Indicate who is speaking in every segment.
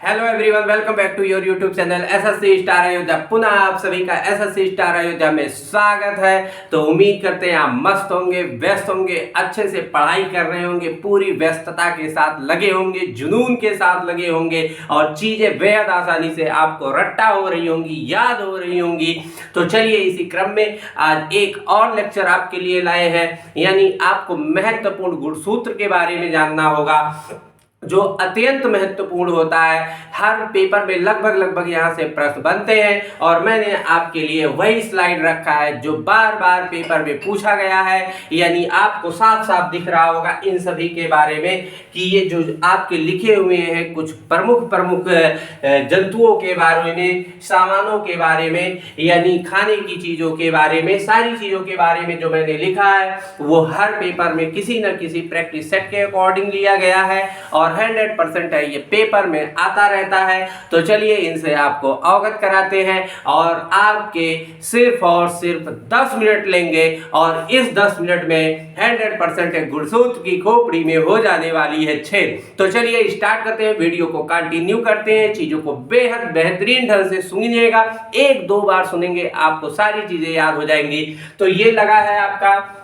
Speaker 1: Hello everyone, welcome back to your YouTube channel SSC star Ayodhya. पुनः आप सभी का एसएससी स्टार अयोध्या में स्वागत है। तो उम्मीद करते हैं आप मस्त होंगे, व्यस्त होंगे, अच्छे से पढ़ाई कर रहे होंगे, पूरी व्यस्तता के साथ लगे होंगे, जुनून के साथ लगे होंगे और चीजें बेहद आसानी से आपको रट्टा हो रही होंगी, याद हो रही होंगी। तो चलिए इसी क्रम में आज एक और लेक्चर आपके लिए लाए हैं, यानी आपको महत्वपूर्ण गुणसूत्र के बारे में जानना होगा जो अत्यंत महत्वपूर्ण होता है। हर पेपर में लगभग यहाँ से प्रश्न बनते हैं और मैंने आपके लिए वही स्लाइड रखा है जो बार बार पेपर में पूछा गया है। यानी आपको साफ साफ दिख रहा होगा इन सभी के बारे में कि ये जो आपके लिखे हुए हैं कुछ प्रमुख जंतुओं के बारे में, सामानों के बारे में, यानी खाने की चीज़ों के बारे में, सारी चीज़ों के बारे में जो मैंने लिखा है वो हर पेपर में किसी न किसी प्रैक्टिस सेट के अकॉर्डिंग लिया गया है और 100% है ये पेपर में आता रहता है। तो चलिए इनसे आपको अवगत कराते हैं और आपके सिर्फ और सिर्फ 10 मिनट लेंगे और इस 10 मिनट में 100% गुणसूत्र की खोपड़ी में हो जाने वाली है छेद। तो चलिए स्टार्ट करते हैं, वीडियो को कंटिन्यू करते हैं, चीजों को बेहद बेहतरीन ढंग से सुनिएगा। एक दो बार सुनेंगे आपको सारी चीजें याद हो जाएंगी। तो ये लगा है आपका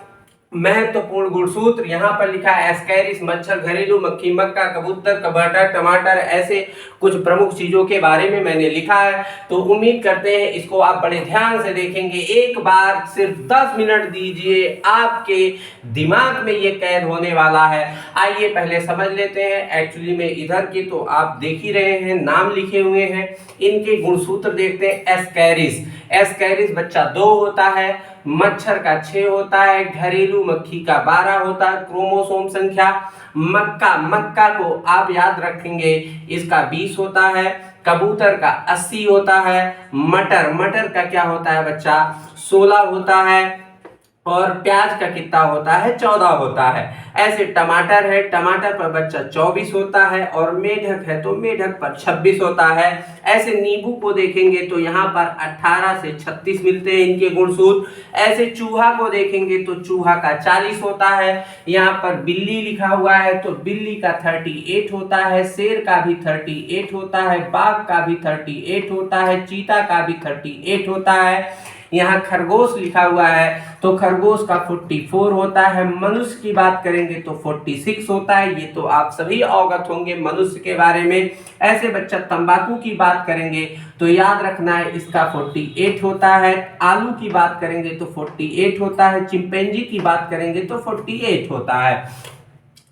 Speaker 1: महत्वपूर्ण गुणसूत्र। यहाँ पर लिखा है एस्कैरिस, मच्छर, घरेलू मक्खी, मक्का, कबूतर, कबूतर, टमाटर, ऐसे कुछ प्रमुख चीजों के बारे में मैंने लिखा है। तो उम्मीद करते हैं इसको आप बड़े ध्यान से देखेंगे। एक बार सिर्फ 10 मिनट दीजिए, आपके दिमाग में ये कैद होने वाला है। आइए पहले समझ लेते हैं। एक्चुअली में इधर की तो आप देख ही रहे हैं, नाम लिखे हुए हैं, इनके गुणसूत्र देखते हैं। एस्कैरिस, एस्कैरिस बच्चा 2 होता है, मच्छर का 6 होता है, घरेलू मक्खी का 12 होता है, क्रोमोसोम संख्या। मक्का, मक्का को आप याद रखेंगे इसका 20 होता है, कबूतर का 80 होता है, मटर, मटर का क्या होता है बच्चा 16 होता है और प्याज का कितना होता है 14 होता है। ऐसे टमाटर है, टमाटर पर बच्चा 24 होता है और मेढक है तो मेढक पर 26 होता है। ऐसे नींबू को देखेंगे तो यहाँ पर 18 से 36 मिलते हैं इनके गुणसूत्र। ऐसे चूहा को देखेंगे तो चूहा का 40 होता है। यहाँ पर बिल्ली लिखा हुआ है तो बिल्ली का 38 होता है, शेर का भी 38 होता है, बाघ का भी 38 होता है, चीता का भी 38 होता है। यहाँ खरगोश लिखा हुआ है तो खरगोश का 44 होता है। मनुष्य की बात करेंगे तो 46 होता है। ये तो आप सभी अवगत होंगे मनुष्य के बारे में। ऐसे बच्चा तंबाकू की बात करेंगे तो याद रखना है इसका 48 होता है। आलू की बात करेंगे तो 48 होता है। चिंपैंजी की बात करेंगे तो 48 होता है।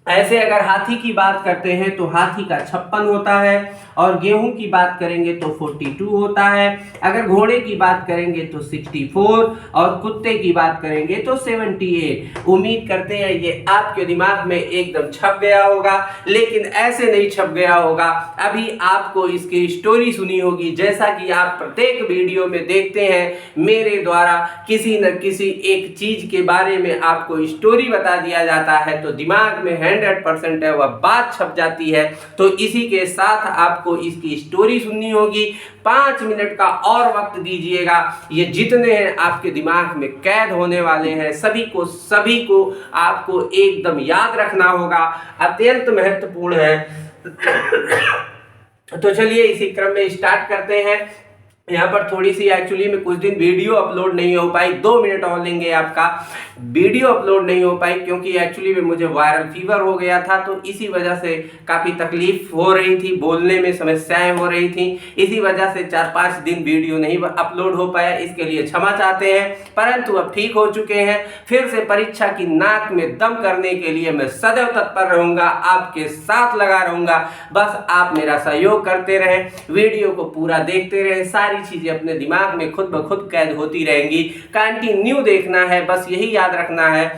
Speaker 1: ऐसे अगर हाथी की बात करते हैं तो हाथी का 56 होता है और गेहूं की बात करेंगे तो 42 होता है। अगर घोड़े की बात करेंगे तो 64 और कुत्ते की बात करेंगे तो 78। उम्मीद करते हैं ये आपके दिमाग में एकदम छप गया होगा, लेकिन ऐसे नहीं छप गया होगा। अभी आपको इसकी स्टोरी सुनी होगी, जैसा कि आप प्रत्येक वीडियो में देखते हैं मेरे द्वारा किसी न किसी एक चीज के बारे में आपको स्टोरी बता दिया जाता है तो दिमाग में 100% है वह बात छप जाती है। तो इसी के साथ आपको इसकी स्टोरी सुननी होगी। 5 मिनट का और वक्त दीजिएगा। ये जितने हैं आपके दिमाग में कैद होने वाले हैं, सभी को आपको एकदम याद रखना होगा, अत्यंत महत्वपूर्ण है। तो चलिए इसी क्रम में स्टार्ट करते हैं। यहाँ पर थोड़ी सी एक्चुअली में कुछ दिन वीडियो अपलोड नहीं हो पाई, 2 मिनट और लेंगे आपका। वीडियो अपलोड नहीं हो पाई क्योंकि एक्चुअली में मुझे वायरल फीवर हो गया था, तो इसी वजह से काफ़ी तकलीफ हो रही थी, बोलने में समस्याएं हो रही थी। इसी वजह से 4-5 दिन वीडियो नहीं अपलोड हो पाया, इसके लिए क्षमा चाहते हैं। परंतु अब ठीक हो चुके हैं। फिर से परीक्षा की नाक में दम करने के लिए मैं सदैव तत्पर रहूँगा, आपके साथ लगा रहूँगा। बस आप मेरा सहयोग करते रहें, वीडियो को पूरा देखते रहें, सारी चीजें अपने दिमाग में खुद ब खुद कैद होती रहेंगी। कंटिन्यू देखना है, बस यही याद रखना है।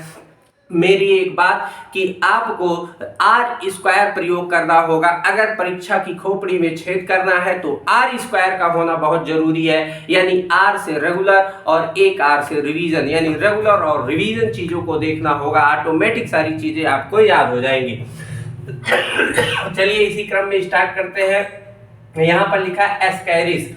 Speaker 1: मेरी एक बात कि आपको आर स्क्वायर प्रयोग करना होगा। अगर परीक्षा की खोपड़ी में छेद करना है तो आर स्क्वायर का होना बहुत जरूरी है, यानी आर से रेगुलर और एक आर से रिवीजन, यानी रेगुलर और रिवीजन चीजों को देखना होगा। ऑटोमेटिक सारी चीजें आपको याद हो जाएंगी। चलिए इसी क्रम में स्टार्ट करते हैं। यहाँ पर लिखा है एस्कैरिस।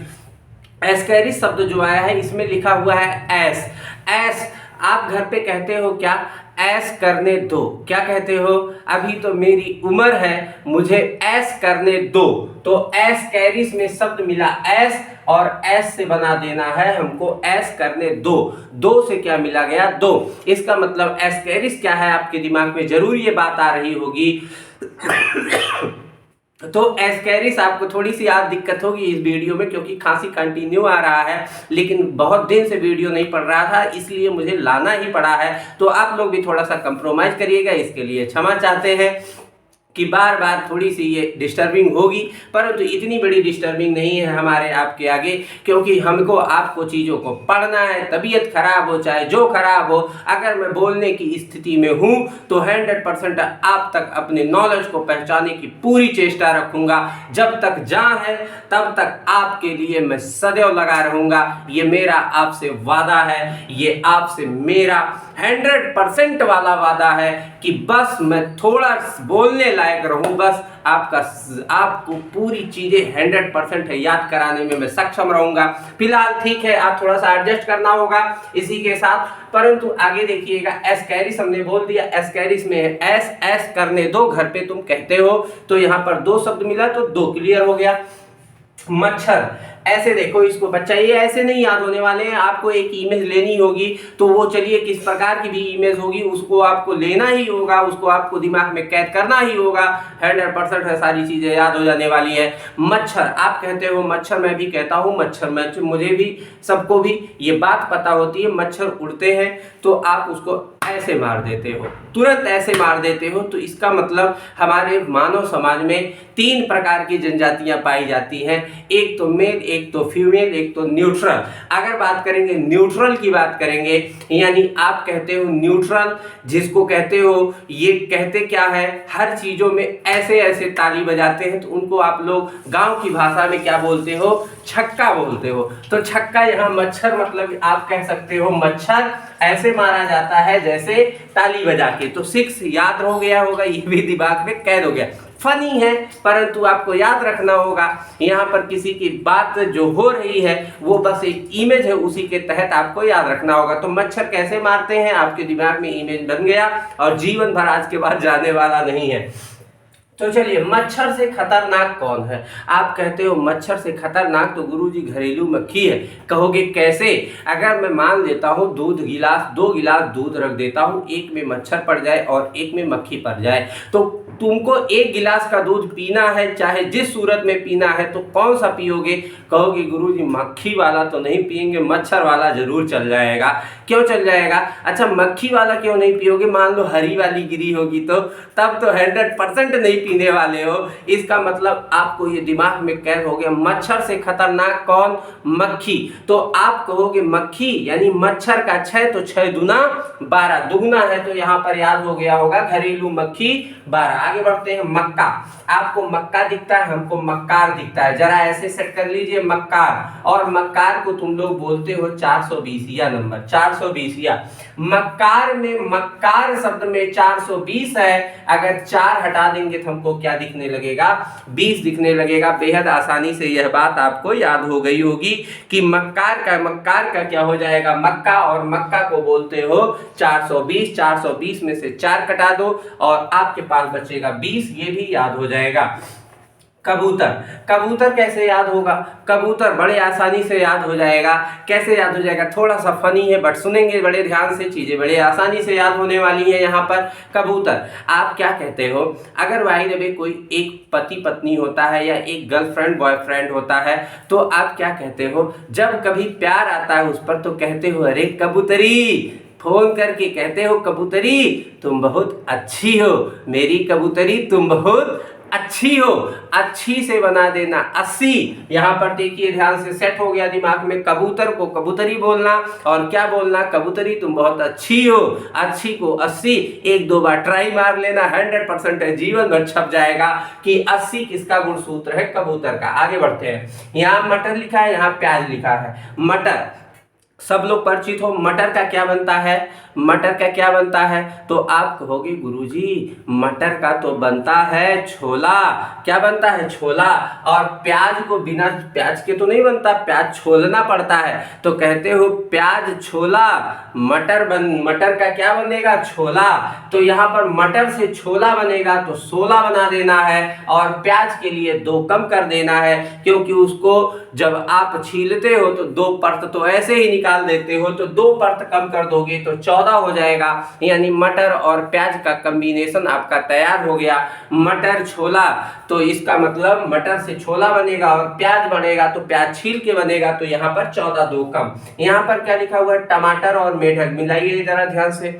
Speaker 1: एस्कैरिस शब्द जो आया है इसमें लिखा हुआ है एस। एस आप घर पे कहते हो क्या? ऐश करने दो। क्या कहते हो? अभी तो मेरी उम्र है, मुझे ऐश करने दो। तो ऐश कैरिस में शब्द मिला ऐश, और ऐश से बना देना है हमको ऐश करने दो। दो से क्या मिला गया? दो। इसका मतलब ऐश कैरिस क्या है, आपके दिमाग में जरूर ये बात आ रही होगी। तो एस्कैरिस आपको थोड़ी सी आज दिक्कत होगी इस वीडियो में, क्योंकि खांसी कंटिन्यू आ रहा है, लेकिन बहुत दिन से वीडियो नहीं पड़ रहा था, इसलिए मुझे लाना ही पड़ा है। तो आप लोग भी थोड़ा सा कंप्रोमाइज करिएगा, इसके लिए क्षमा चाहते हैं कि बार बार थोड़ी सी ये डिस्टर्बिंग होगी, परंतु इतनी बड़ी डिस्टर्बिंग नहीं है हमारे आपके आगे, क्योंकि हमको आपको चीज़ों को पढ़ना है। तबीयत खराब हो चाहे जो खराब हो, अगर मैं बोलने की स्थिति में हूँ तो 100% आप तक अपने नॉलेज को पहुँचाने की पूरी चेष्टा रखूँगा। जब तक जान है तब तक आपके लिए मैं सदैव लगा रहूँगा। ये मेरा आपसे वादा है, ये आपसे मेरा 100% वाला वादा है कि बस मैं थोड़ा बोलने लायक रहूं, बस आपको पूरी चीजें 100% याद कराने में मैं सक्षम रहूंगा। फिलहाल ठीक है, आप थोड़ा सा एडजस्ट करना होगा इसी के साथ, परंतु आगे देखिएगा। एस्कैरिस हमने बोल दिया, एस्कैरिस में है ऐश करने दो, घर पे तुम कहते हो, तो यहाँ पर दो शब्द मिला तो दो क्लियर हो गया। मच्छर, ऐसे देखो इसको बच्चा, ये ऐसे नहीं याद होने वाले हैं, आपको एक इमेज लेनी होगी। तो वो चलिए किस प्रकार की भी इमेज होगी उसको आपको लेना ही होगा, उसको आपको दिमाग में कैद करना ही होगा। 100% है, सारी चीजें याद हो जाने वाली है। मच्छर, आप कहते हो मच्छर, मैं भी कहता हूँ मच्छर, मुझे भी सबको भी ये बात पता होती है। मच्छर उड़ते हैं तो आप उसको ऐसे मार देते हो, तुरंत ऐसे मार देते हो। तो इसका मतलब हमारे मानव समाज में 3 प्रकार की जनजातियां पाई जाती हैं, एक तो मेल, एक तो फीमेल, एक तो न्यूट्रल। अगर बात करेंगे न्यूट्रल की बात करेंगे, यानी आप कहते हो न्यूट्रल, जिसको कहते हो, ये कहते क्या है, हर चीजों में ऐसे ऐसे ताली बजाते हैं, तो उनको आप लोग गांव की भाषा में क्या बोलते हो? छक्का बोलते हो। तो छक्का, यहाँ मच्छर मतलब आप कह सकते हो मच्छर ऐसे मारा जाता है जैसे ताली बजा के। तो 6 याद हो गया होगा, ये भी दिमाग में कैद हो गया। फनी है, परंतु आपको याद रखना होगा, यहाँ पर किसी की बात जो हो रही है वो बस एक इमेज है, उसी के तहत आपको याद रखना होगा। तो मच्छर कैसे मारते हैं, आपके दिमाग में इमेज बन गया और जीवन भर आज के बाद जाने वाला नहीं है। तो चलिए, मच्छर से खतरनाक कौन है? आप कहते हो मच्छर से खतरनाक तो गुरुजी घरेलू मक्खी है। कहोगे कैसे? अगर मैं मान लेता हूँ दो गिलास दूध रख देता हूँ, एक में मच्छर पड़ जाए और एक में मक्खी पड़ जाए, तो तुमको 1 गिलास का दूध पीना है, चाहे जिस सूरत में पीना है, तो कौन सा पियोगे? कहोगे गुरुजी मक्खी वाला तो नहीं पियेंगे, मच्छर वाला जरूर चल जाएगा। क्यों चल जाएगा? अच्छा, मक्खी वाला क्यों नहीं पियोगे? मान लो हरी वाली गिरी होगी तो तब तो 100% नहीं पीने वाले हो। इसका मतलब आपको ये दिमाग में कैद हो गया, मच्छर से खतरनाक कौन? मक्खी। तो आप कहोगे मक्खी यानी मच्छर का 6, तो 6 दूना 12, दुगना है, तो यहाँ पर याद हो गया होगा घरेलू मक्खी 12। आगे बढ़ते हैं। मक्का, आपको मक्का दिखता है, हमको मक्कार दिखता है, जरा ऐसे सेट कर लीजिए मक्कार। और मक्कार को तुम लोग बोलते हो 420 नंबर, 420। मक्कार में, मक्कार शब्द में 420 है, अगर 4 हटा देंगे तो हमको क्या दिखने लगेगा? 20 दिखने लगेगा। बेहद आसानी से यह बात आपको याद हो गई होगी कि मक्कार का क्या हो जाएगा? मक्का, और मक्का को बोलते हो 420। 420 में से 4 कटा दो और आपके पास बचेगा 20, ये भी याद हो जाएगा। कबूतर, कबूतर कैसे याद होगा? कबूतर बड़े आसानी से याद हो जाएगा। कैसे याद हो जाएगा? थोड़ा सा फनी है, बट सुनेंगे बड़े ध्यान से, चीजें बड़े आसानी से याद होने वाली है। यहाँ पर कबूतर, आप क्या कहते हो? अगर भाई जब कोई एक पति पत्नी होता है या एक गर्लफ्रेंड बॉयफ्रेंड होता है, तो आप क्या कहते हो? जब कभी प्यार आता है उस पर तो कहते हो अरे कबूतरी, फोन करके कहते हो कबूतरी तुम बहुत अच्छी हो, मेरी कबूतरी तुम बहुत अच्छी हो। अच्छी से बना देना 80। यहाँ पर देखिए ध्यान से, सेट हो गया दिमाग में। कबूतर को कबूतरी बोलना और क्या बोलना? कबूतरी तुम बहुत अच्छी हो। अच्छी को 80, 1-2 बार ट्राई मार लेना, 100% है, जीवन भर छप जाएगा कि 80 किसका गुण सूत्र है? कबूतर का। आगे बढ़ते हैं। यहाँ मटर लिखा है, यहाँ प्याज लिखा है। मटर, सब लोग परिचित हो। मटर का क्या बनता है? मटर का क्या बनता है? तो आप कहोगे गुरुजी मटर का तो बनता है छोला। क्या बनता है? छोला। और प्याज को बिना प्याज के तो नहीं बनता, प्याज छोलना पड़ता है। तो कहते हो प्याज छोला, मटर का क्या बनेगा? छोला। तो यहाँ पर मटर से छोला बनेगा तो 16 बना देना है और प्याज के लिए 2 कम कर देना है, क्योंकि उसको जब आप छीलते हो तो 2 परत तो ऐसे ही निकाल देते हो, तो 2 परत कम कर दोगे तो 14 हो जाएगा। यानी मटर और प्याज का कॉम्बिनेशन आपका तैयार हो गया, मटर छोला। तो इसका मतलब मटर से छोला बनेगा और प्याज बनेगा तो प्याज छील के बनेगा, तो यहाँ पर 14 2 कम। यहाँ पर क्या लिखा हुआ है? टमाटर और मेढक। मिलाइए जरा ध्यान से।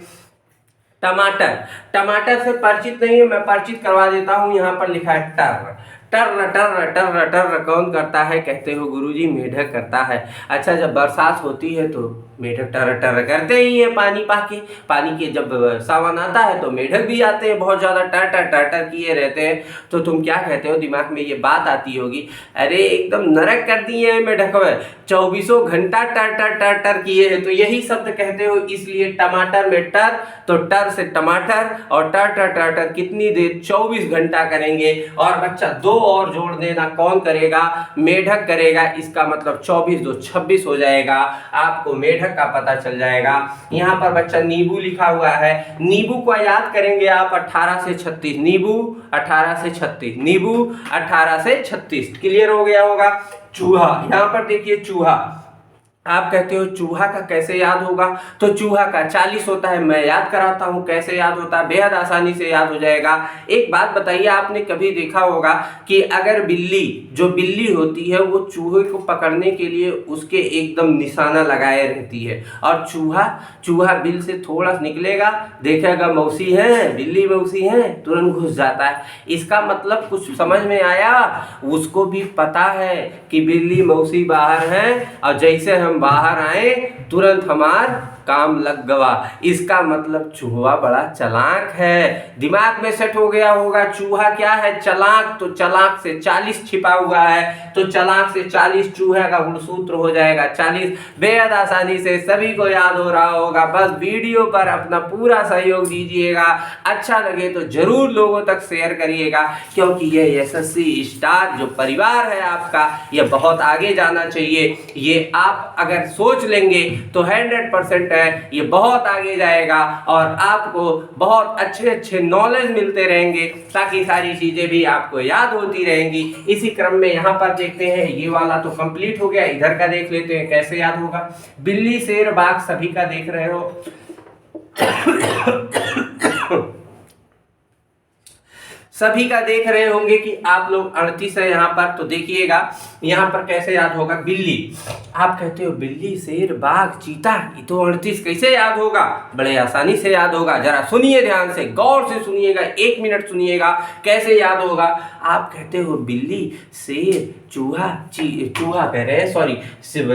Speaker 1: टमाटर, टमाटर से परिचित नहीं है, मैं परिचित करवा देता हूँ। यहाँ पर लिखा है टर। टर टर टर टर कौन करता है? कहते हो गुरुजी मेढक करता है। अच्छा, जब बरसात होती है तो मेढक टर टर करते ही है पानी पाके। पानी के जब सावन आता है तो मेढक भी आते हैं, बहुत ज़्यादा टर टर टर टर किए रहते हैं। तो तुम क्या कहते हो? दिमाग में ये बात आती होगी, अरे एकदम नरक कर दिए हैं मेढक में, 24 घंटा टर टर टर टर किए हैं। तो यही शब्द कहते हो, इसलिए टमाटर में टर, तो टर से टमाटर और टर टर टर टर कितनी देर? 24 घंटा करेंगे। और बच्चा 2 और जोड़ देना, कौन करेगा? मेढक करेगा। इसका मतलब 24 2 26 हो जाएगा। आपको मेढक का पता चल जाएगा। यहाँ पर बच्चा नींबू लिखा हुआ है, नींबू को याद करेंगे आप 18 से 36। नींबू 18 से 36, नींबू 18 से 36। क्लियर हो गया होगा। चूहा, यहाँ पर देखिए चूहा। आप कहते हो चूहा का कैसे याद होगा? तो चूहा का 40 होता है। मैं याद कराता हूँ कैसे याद होता है, बेहद आसानी से याद हो जाएगा। एक बात बताइए, आपने कभी देखा होगा कि अगर बिल्ली, जो बिल्ली होती है वो चूहे को पकड़ने के लिए उसके एकदम निशाना लगाए रहती है, और चूहा बिल से थोड़ा निकलेगा, देखेगा मौसी है, बिल्ली मौसी है, तुरंत घुस जाता है। इसका मतलब कुछ समझ में आया? उसको भी पता है कि बिल्ली मौसी बाहर है, और जैसे हम बाहर आए तुरंत हमार काम लग गवा। इसका मतलब चूहा बड़ा चालाक है। दिमाग में सेट हो गया होगा, चूहा क्या है? चालाक। तो चालाक से 40 छिपा हुआ है, तो चालाक से 40 चूहे का गुणसूत्र हो जाएगा 40। बेहद आसानी से सभी को याद हो रहा होगा। बस वीडियो पर अपना पूरा सहयोग दीजिएगा, अच्छा लगे तो जरूर लोगों तक शेयर करिएगा, क्योंकि ये एसएससी स्टार जो परिवार है आपका, ये बहुत आगे जाना चाहिए। ये आप अगर सोच लेंगे तो 100% है, ये बहुत आगे जाएगा और आपको बहुत अच्छे अच्छे नॉलेज मिलते रहेंगे, ताकि सारी चीजें भी आपको याद होती रहेंगी। इसी क्रम में यहाँ पर देखते हैं, ये वाला तो कंप्लीट हो गया, इधर का देख लेते हैं कैसे याद होगा। बिल्ली शेर बाघ सभी का देख रहे हो। सभी का देख रहे होंगे कि आप लोग 38 है यहाँ पर। तो देखिएगा यहाँ पर कैसे याद होगा। बिल्ली, आप कहते हो बिल्ली शेर बाघ चीता, ये तो 38 कैसे याद होगा? बड़े आसानी से याद होगा। जरा सुनिए ध्यान से, गौर से सुनिएगा, 1 मिनट सुनिएगा कैसे याद होगा। आप कहते हो बिल्ली शेर चूहा चूहा कह रहे हैं, सॉरी,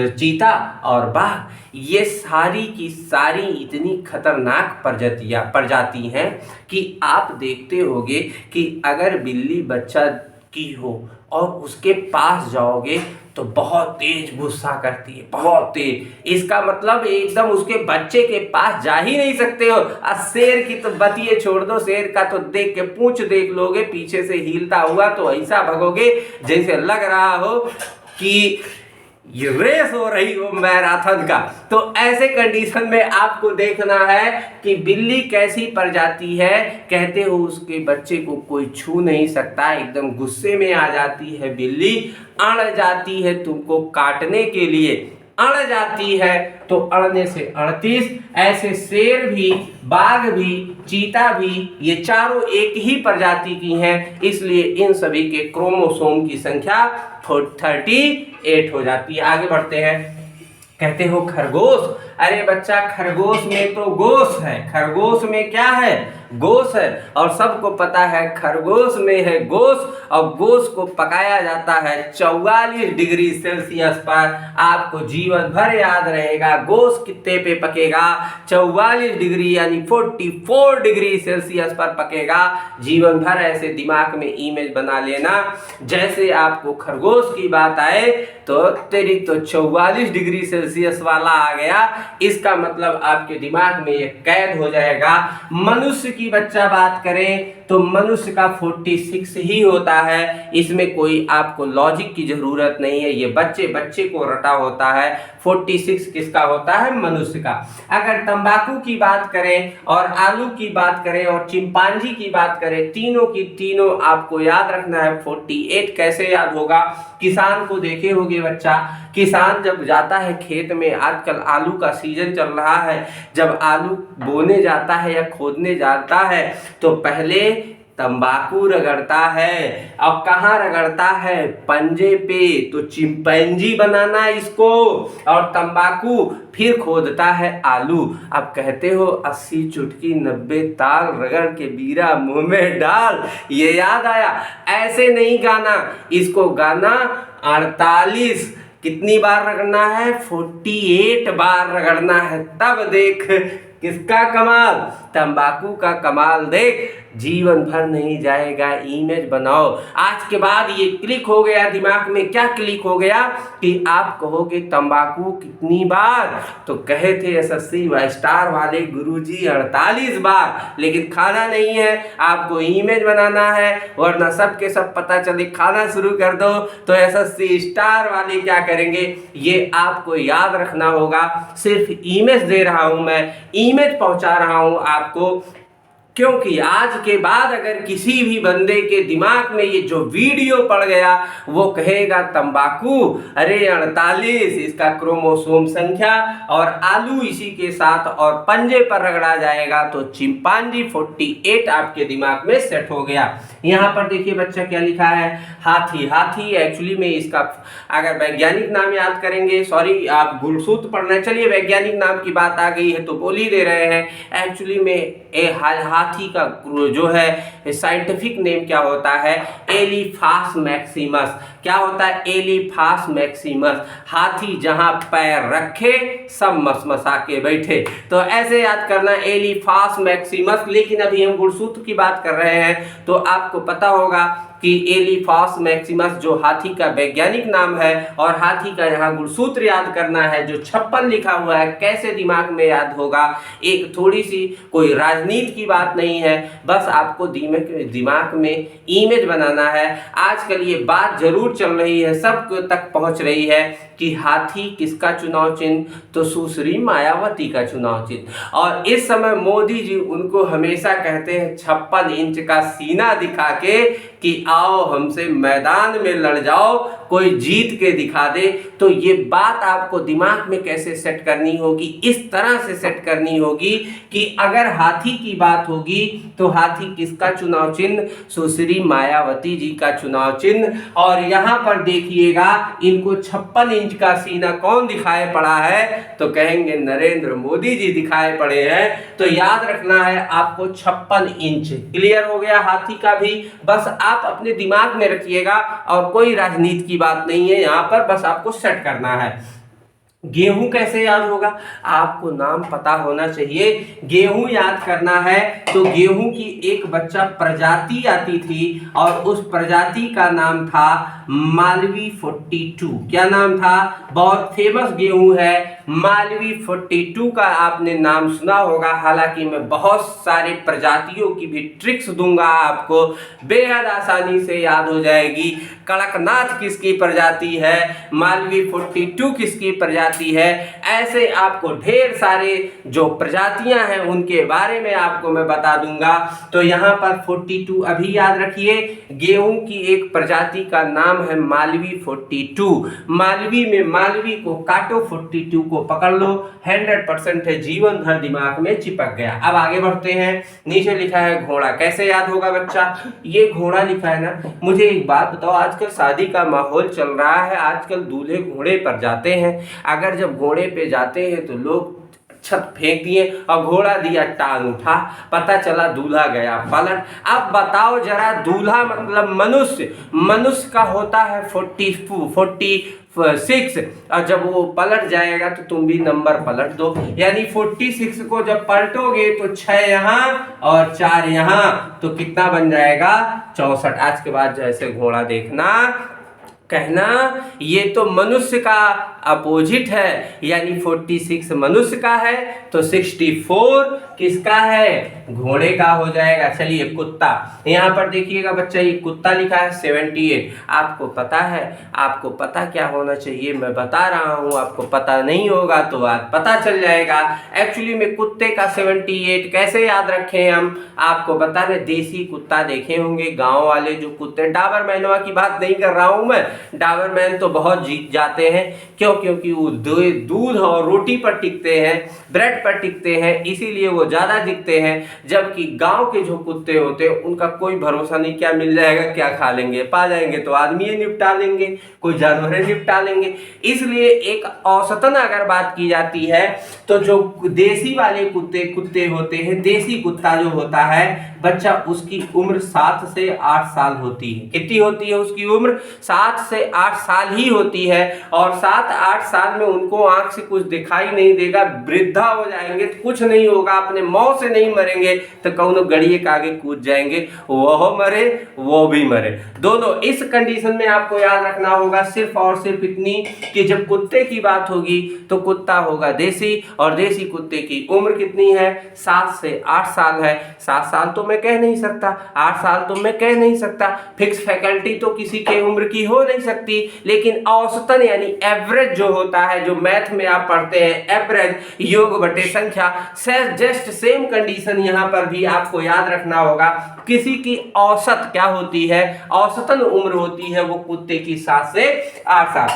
Speaker 1: चीता और बाघ, ये सारी की सारी इतनी खतरनाक प्रजाति हैं कि आप देखते होंगे कि अगर बिल्ली बच्चा की हो और उसके पास जाओगे तो बहुत तेज गुस्सा करती है, बहुत तेज। इसका मतलब एकदम उसके बच्चे के पास जा ही नहीं सकते हो। और शेर की तो बतिये छोड़ दो, शेर का तो देख के पूंछ देख लोगे, पीछे से हिलता हुआ तो ऐसा भगोगे जैसे लग रहा हो कि ये रेस हो रही हो मैराथन का। तो ऐसे कंडीशन में आपको देखना है कि बिल्ली कैसी प्रजाति है। कहते हो उसके बच्चे को कोई छू नहीं सकता, एकदम गुस्से में आ जाती है बिल्ली, अड़ जाती है तुमको काटने के लिए, अड़ जाती है। तो अड़ने से 38। ऐसे शेर भी, बाघ भी, चीता भी, ये चारों एक ही प्रजाति की हैं, इसलिए इन सभी के क्रोमोसोम की संख्या 38 हो जाती है। आगे बढ़ते हैं। कहते हो खरगोश, अरे बच्चा, खरगोश में तो गोश है, खरगोश में क्या है, गोश है। और सबको पता है खरगोश में है गोश, और गोश को पकाया जाता है 44 डिग्री सेल्सियस पर। आपको जीवन भर याद रहेगा, गोश कितने पे पकेगा, 44 डिग्री यानी 44 डिग्री सेल्सियस पर पकेगा। जीवन भर ऐसे दिमाग में इमेज बना लेना, जैसे आपको खरगोश की बात आए तो तेरी तो 44 डिग्री सेल्सियस वाला आ गया, इसका मतलब आपके दिमाग में ये कैद हो जाएगा। मनुष्य की बच्चा बात करें तो मनुष्य का 46 ही होता है, इसमें कोई आपको लॉजिक की जरूरत नहीं है, ये बच्चे बच्चे को रटा होता है। 46 किसका होता है, मनुष्य का। अगर तंबाकू की बात करें और आलू की बात करें और चिंपांजी की बात करें, तीनों की तीनों आपको याद रखना है। 48 कैसे याद होगा, किसान को देखे होगे बच्चा, किसान जब जाता है खेत में, आजकल आलू का सीजन चल रहा है, जब आलू बोने जाता है या खोदने जाता है तो पहले तंबाकू रगड़ता है। और कहाँ रगड़ता है, पंजे पे, तो चिंपैंजी बनाना इसको, और तंबाकू फिर खोदता है आलू। अब कहते हो 80 चुटकी 90 ताल, रगड़ के बीरा मुंह में डाल, ये याद आया। ऐसे नहीं गाना, इसको गाना 48 कितनी बार रगड़ना है, 48 बार रगड़ना है। तब देख किसका कमाल, तंबाकू का कमाल देख, जीवन भर नहीं जाएगा। इमेज बनाओ, आज के बाद ये क्लिक हो गया दिमाग में। क्या क्लिक हो गया कि आप कहोगे तंबाकू कितनी बार, तो कहे थे एसएससी स्टार वाले गुरुजी 48 बार। लेकिन खाना नहीं है, आपको इमेज बनाना है, वरना सबके सब पता चले खाना शुरू कर दो तो एसएससी स्टार वाले क्या करेंगे, ये आपको याद रखना होगा। सिर्फ इमेज दे रहा हूं मैं, इमेज पहुंचा रहा हूं आपको, क्योंकि आज के बाद अगर किसी भी बंदे के दिमाग में ये जो वीडियो पड़ गया, वो कहेगा तंबाकू, अरे 48 इसका क्रोमोसोम संख्या, और आलू इसी के साथ और पंजे पर रगड़ा जाएगा तो चिंपांजी 48 आपके दिमाग में सेट हो गया। यहाँ पर देखिए बच्चा क्या लिखा है, हाथी। हाथी एक्चुअली में इसका अगर वैज्ञानिक नाम याद करेंगे, सॉरी आप गुलसूत्र पढ़ना, चलिए वैज्ञानिक नाम की बात आ गई है तो बोल ही दे रहे हैं। एक्चुअली में हाथी का जो है साइंटिफिक नेम क्या होता है, एलिफास मैक्सिमस। क्या होता है, एलिफास मैक्सिमस। हाथी जहां पैर रखे सब मसमसा के बैठे, तो ऐसे याद करना एलिफास मैक्सिमस। लेकिन अभी हम गुणसूत्र की बात कर रहे हैं तो आपको पता होगा कि एलिफास मैक्सिमस जो हाथी का वैज्ञानिक नाम है, और हाथी का यहाँ गुणसूत्र याद करना है जो 56 लिखा हुआ है, कैसे दिमाग में याद होगा। एक थोड़ी सी कोई राजनीति की बात नहीं है, बस आपको दिमाग में इमेज बनाना है। आजकल ये बात जरूर चल रही है, सब तक पहुंच रही है कि हाथी किसका चुनाव चिन्ह, तो सुश्री मायावती का चुनाव चिन्ह। और इस समय मोदी जी उनको हमेशा कहते हैं 56 इंच का सीना दिखा के कि आओ हमसे मैदान में लड़ जाओ, कोई जीत के दिखा दे। तो ये बात आपको दिमाग में कैसे सेट करनी होगी, इस तरह से सेट करनी होगी कि अगर हाथी की बात होगी तो हाथी किसका चुनाव चिन्ह, सुश्री मायावती जी का चुनाव चिन्ह। और यहाँ पर देखिएगा इनको 56 इंच का सीना कौन दिखाई पड़ा है, तो कहेंगे नरेंद्र मोदी जी दिखाए पड़े हैं। तो याद रखना है आपको 56 इंच। क्लियर हो गया हाथी का भी, बस आप अपने दिमाग में रखिएगा, और कोई राजनीति की बात नहीं है यहाँ पर, बस आपको सेट करना है। गेहूं कैसे याद होगा, आपको नाम पता होना चाहिए। गेहूं याद करना है तो गेहूं की एक बच्चा प्रजाति आती थी, और उस प्रजाति का नाम था मालवी 42। क्या नाम था, बहुत फेमस गेहूं है मालवी 42 का आपने नाम सुना होगा। हालांकि मैं बहुत सारे प्रजातियों की भी ट्रिक्स दूंगा आपको, बेहद आसानी से याद हो जाएगी। कड़कनाथ किसकी प्रजाति है, मालवी 42 किसकी प्रजाति है, ऐसे आपको ढेर सारे जो प्रजातियां हैं उनके बारे में आपको मैं बता दूंगा। तो यहाँ पर 42 अभी याद रखिए, गेहूं की एक प्रजाति का नाम है मालवी 42। मालवी में मालवी को काटो, 42 को पकड़ लो, 100% है, जीवन भर दिमाग में चिपक गया। अब आगे बढ़ते हैं, नीचे लिखा है घोड़ा। कैसे याद होगा बच्चा, ये घोड़ा लिखा है ना। मुझे एक बात बताओ, आजकल शादी का माहौल चल रहा है, आजकल दूल्हे घोड़े पर जाते हैं। अगर जब घोड़े पे जाते हैं तो लोग छत फेंक दिए और घोड़ा दिया टांग उठा, पता चला दूल्हा गया पलट। अब बताओ जरा, दूल्हा मतलब मनुष्य का होता है 46 और जब वो पलट जाएगा तो तुम भी नंबर पलट दो, यानी 46 को जब पलटोगे तो 6 यहाँ और 4 यहाँ, तो कितना बन जाएगा 64। आज के बाद जैसे घोड़ा देखना कहना ये तो मनुष्य का अपोजिट है, यानी 46 मनुष्य का है तो 64 किसका है, घोड़े का हो जाएगा। चलिए कुत्ता, यहाँ पर देखिएगा बच्चा, ये कुत्ता लिखा है 78। आपको पता है, आपको पता क्या होना चाहिए, मैं बता रहा हूँ, आपको पता नहीं होगा तो आज पता चल जाएगा। एक्चुअली में कुत्ते का 78 कैसे याद रखें हम, आपको बता रहे, देसी कुत्ता देखे होंगे गाँव वाले जो कुत्ते, डाबरमैनवा की बात नहीं कर रहा हूँ मैं, डाबरमैन तो बहुत जीत जाते हैं, क्यों, क्योंकि वो दूध और रोटी पर टिकते हैं, ब्रेड पर टिकते हैं, इसीलिए वो ज़्यादा दिखते हैं। जबकि गांव के जो कुत्ते होते हैं उनका कोई भरोसा नहीं, क्या मिल जाएगा, क्या खा लेंगे, पा जाएंगे तो आदमी निपटा लेंगे, कोई जानवर निपटा लेंगे। इसलिए एक औसतन अगर बात की जाती है तो जो देसी वाले कुत्ते होते हैं, देसी कुत्ता जो होता है बच्चा, उसकी उम्र 7 से 8 साल होती है। कितनी होती है उसकी उम्र, 7 से 8 साल ही होती है। और 7-8 साल में उनको आंख से कुछ दिखाई नहीं देगा, वृद्धा हो जाएंगे तो कुछ नहीं होगा, अपने मौत से नहीं मरेंगे तो कौनो गड़िए के आगे कूद जाएंगे, वो मरे वो भी मरे, दोनों। इस कंडीशन में आपको याद रखना होगा सिर्फ और सिर्फ इतनी कि जब कुत्ते की बात होगी तो कुत्ता होगा देसी, और देसी कुत्ते की उम्र कितनी है, 7 से 8 साल है। 7 साल तो मैं कह नहीं सकता, 8 साल तो मैं कह नहीं सकता, फिक्स फैकल्टी तो किसी के उम्र की हो नहीं सकती, लेकिन औसतन यानी एवरेज जो होता है, जो मैथ में आप पढ़ते हैं एवरेज, योग बटे संख्या, जस्ट सेम कंडीशन यहाँ पर भी आपको याद रखना होगा। किसी की औसत क्या होती है, औसतन उम्र होती है वो कुत्ते की 7 से 8 साल।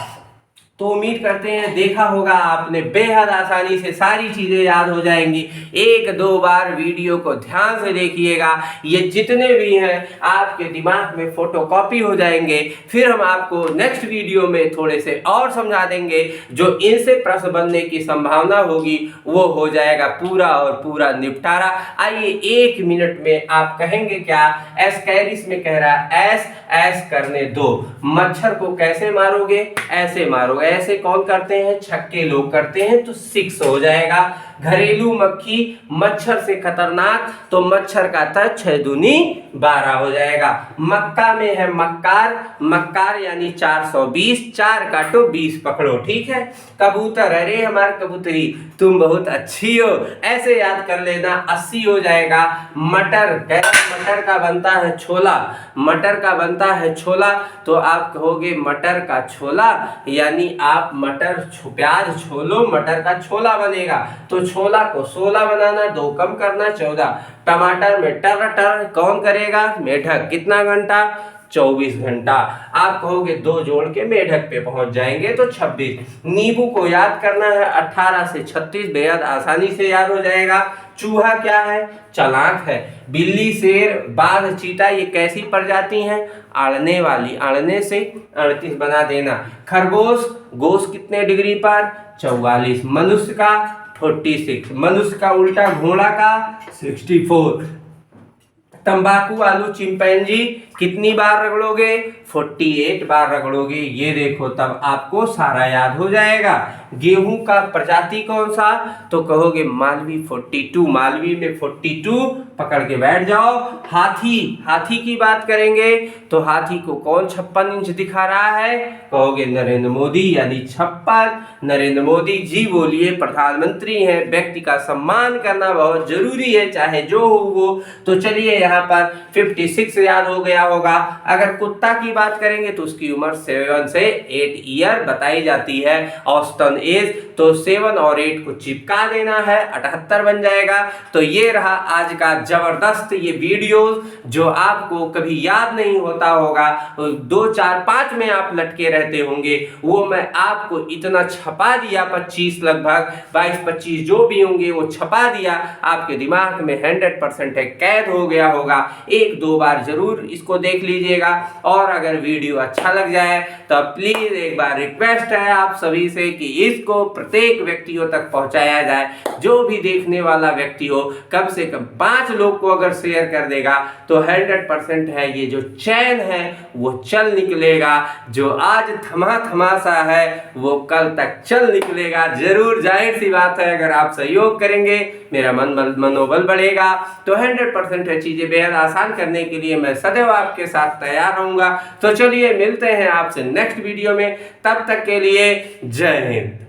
Speaker 1: तो उम्मीद करते हैं देखा होगा आपने, बेहद आसानी से सारी चीज़ें याद हो जाएंगी। 1-2 बार वीडियो को ध्यान से देखिएगा, ये जितने भी हैं आपके दिमाग में फोटोकॉपी हो जाएंगे। फिर हम आपको नेक्स्ट वीडियो में थोड़े से और समझा देंगे, जो इनसे प्रश्न बनने की संभावना होगी वो हो जाएगा पूरा और पूरा निपटारा। आइए 1 मिनट में आप कहेंगे क्या, एस कैरिस में कह रहा है एस करने दो, मच्छर को कैसे मारोगे, ऐसे मारोगे, ऐसे कौन करते हैं, छक्के लोग करते हैं, तो 6 हो जाएगा। घरेलू मक्खी मच्छर से खतरनाक, तो मच्छर का था 6 दूनी 12 हो जाएगा। मक्का में है मक्कार यानी 420, 4 काटो 20 पकड़ो, ठीक है। कबूतर, अरे हमारे कबूतरी तुम बहुत अच्छी हो, ऐसे याद कर लेना, 80 हो जाएगा। मटर का बनता है छोला, मटर का बनता है छोला, तो आप कहोगे मटर का छोला, यानी आप मटर प्याज छोलो, मटर का छोला बनेगा। तो छोला को 16 बनाना, 2 कम करना 14। टमाटर में टर कौन करेगा, मेढक, कितना घंटा, 24 घंटा। आप कहोगे 2 जोड़ के मेढक पे पहुंच जाएंगे तो 26। नींबू को याद करना है 18 से 36, बेहद आसानी से याद हो जाएगा। चूहा क्या है, चालाक है। बिल्ली, शेर, बाघ, चीता, ये कैसी प्रजाति हैं, अड़ने वाली, अड़ने से 38 बना देना। खरगोश, गोश कितने डिग्री पर, 44। मनुष्य का 46, मनुष्य का उल्टा घोड़ा का 64। तंबाकू आलू चिंपैंजी कितनी बार रगड़ोगे, 48 बार रगड़ोगे, ये देखो तब आपको सारा याद हो जाएगा। गेहूं का प्रजाति कौन सा, तो कहोगे मालवी 42, मालवी में 42 पकड़ के बैठ जाओ। हाथी की बात करेंगे तो हाथी को कौन 56 इंच दिखा रहा है, कहोगे नरेंद्र मोदी, यानी 56। नरेंद्र मोदी जी बोलिए, प्रधानमंत्री हैं, व्यक्ति का सम्मान करना बहुत जरूरी है, चाहे जो हो वो। तो चलिए यहाँ पर 56 याद हो गया होगा। अगर कुत्ता की बात करेंगे तो उसकी उम्र 7 से 8 ईयर बताई जाती है, औसतन एज, तो 7 और 8 को चिपका देना है, 78 बन जाएगा। तो ये रहा आज का जबरदस्त ये वीडियो, जो आपको कभी याद नहीं होता होगा, 2, 4, 5 में आप लटके रहते होंगे, वो मैं आपको इतना छपा दिया, 25 लगभग 22-25 जो भी होंगे वो छपा दिया, आपके दिमाग में 100% कैद हो गया होगा। होगा, 1-2 बार जरूर इसको देख लीजिएगा। और अगर वीडियो अच्छा लग जाए तो प्लीज एक बार रिक्वेस्ट है आप सभी से कि इसको प्रत्येक व्यक्तियों तक पहुंचाया जाए। जो भी देखने वाला व्यक्ति हो कम से कम 5 लोग को अगर शेयर कर देगा तो 100% है ये जो चैन है वो चल निकलेगा। जो आज थमा सा है वो कल तक चल निकलेगा जरूर। जाहिर सी बात है अगर आप सहयोग करेंगे मेरा मनोबल बढ़ेगा। तो 100% है, चीजें बेहद आसान करने के लिए मैं सदैव आपके साथ तैयार रहूंगा। तो चलिए मिलते हैं आपसे नेक्स्ट वीडियो में, तब तक के लिए जय हिंद।